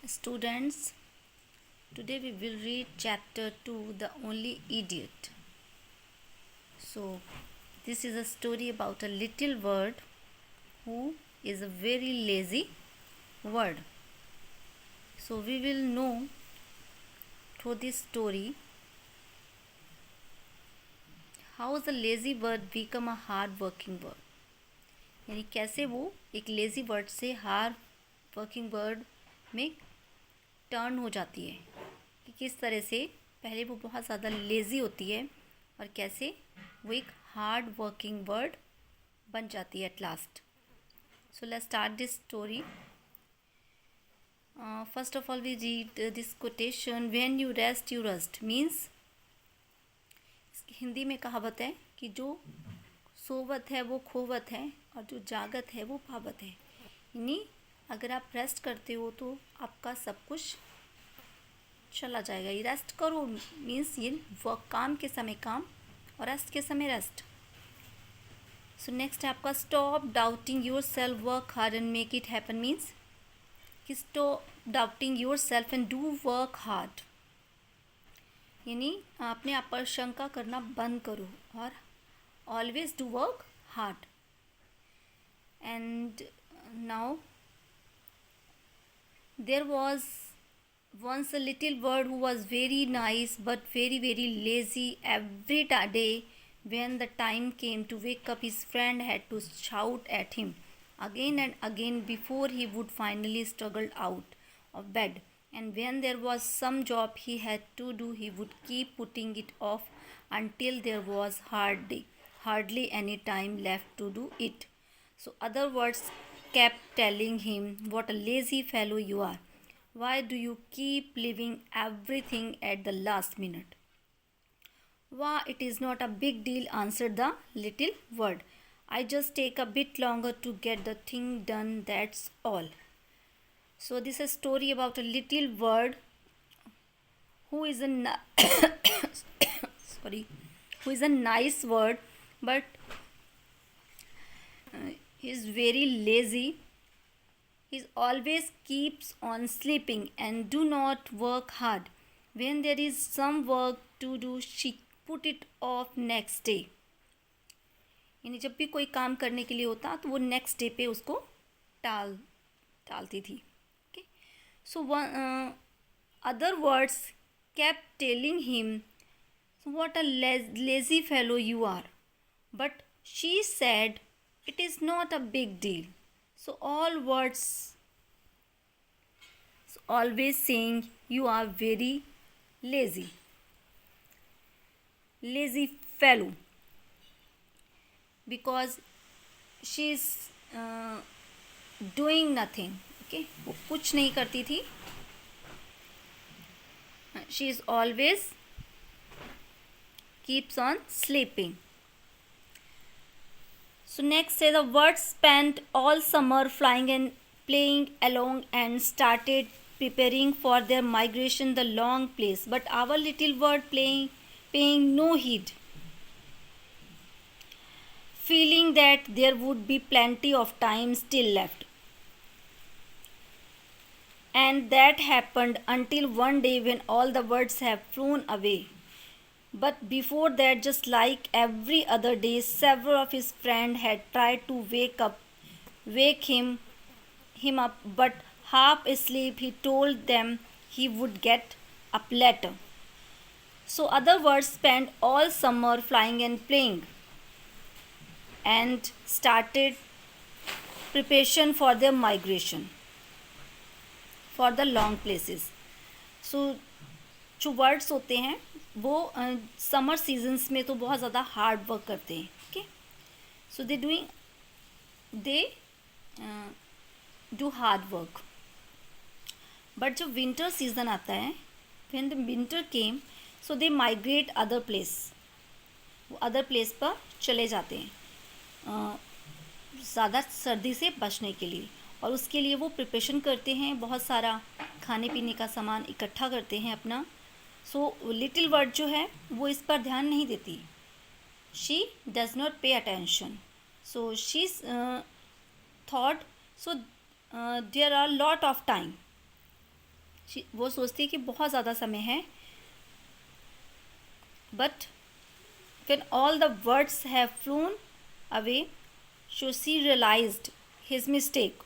Students, today we will read chapter 2, The Only Idiot. So, this is a story about a little bird who is a very lazy bird. So, we will know through this story how the lazy bird become a hard working bird. यानी कैसे वो एक lazy bird से hard working bird में turn हो जाती है, कि किस तरह से पहले वो बहुत ज़्यादा लेज़ी होती है और कैसे वो एक हार्ड वर्किंग बर्ड बन जाती है at last. So let's start this story. First of all we read this quotation, when you rest you rust. Means Hindi में कहावत है कि जो सोवत है वो खोवत है और जो जागत है वो पावत है. यानी अगर आप रेस्ट करते हो तो आपका सब कुछ चला जाएगा. ये रेस्ट करो मीन्स ये वर्क, काम के समय काम और रेस्ट के समय रेस्ट. सो नेक्स्ट है आपका stop doubting yourself, work hard and make it happen. Means कि stop doubting yourself and do work hard. यानी अपने आप पर शंका करना बंद करो और always do work hard. And now there was once a little bird who was very nice but very lazy. Every day when the time came to wake up, his friend had to shout at him again and again before he would finally struggle out of bed. And when there was some job he had to do, he would keep putting it off until there was hardly any time left to do it. So other words kept telling him, what a lazy fellow you are. Why do you keep leaving everything at the last minute? Why, it is not a big deal, answered the little bird. I just take a bit longer to get the thing done, that's all. So this is a story about a little bird who is a who is a nice bird, but he is very lazy. He always keeps on sleeping and do not work hard. When there is some work to do, she put it off next day. यानी जब भी कोई काम करने के लिए होता तो वो नेक्स्ट डे पे उसको टालती थी. Okay, so other words kept telling him, what a lazy fellow you are. But she said, it is not a big deal. So all words always saying you are very lazy. Lazy fellow. Because she is doing nothing. Okay, वो कुछ नहीं करती थी. She is always keeps on sleeping. So next say the birds spent all summer flying and playing along and started preparing for their migration the long place. But our little bird paying no heed, feeling that there would be plenty of time still left. And that happened until one day when all the birds have flown away. But before that, just like every other day, several of his friends had tried to wake him up, but half asleep he told them he would get up later. So other birds spent all summer flying and playing and started preparation for their migration for the long places. So जो words होते हैं वो summer seasons में तो बहुत ज़्यादा hard work करते हैं. Okay, so they do hard work. But जब विंटर सीजन आता है, when the winter came, so they migrate other place. वो अदर प्लेस पर चले जाते हैं ज़्यादा सर्दी से बचने के लिए, और उसके लिए वो प्रिपरेशन करते हैं, बहुत सारा खाने पीने का सामान इकट्ठा करते हैं अपना. सो लिटिल बर्ड जो है वो इस पर ध्यान नहीं देती. She does not pay attention. So she thought, so there are lot of time. वो सोचती है कि बहुत ज़्यादा समय है, but when all the words have flown away, so she realized his mistake.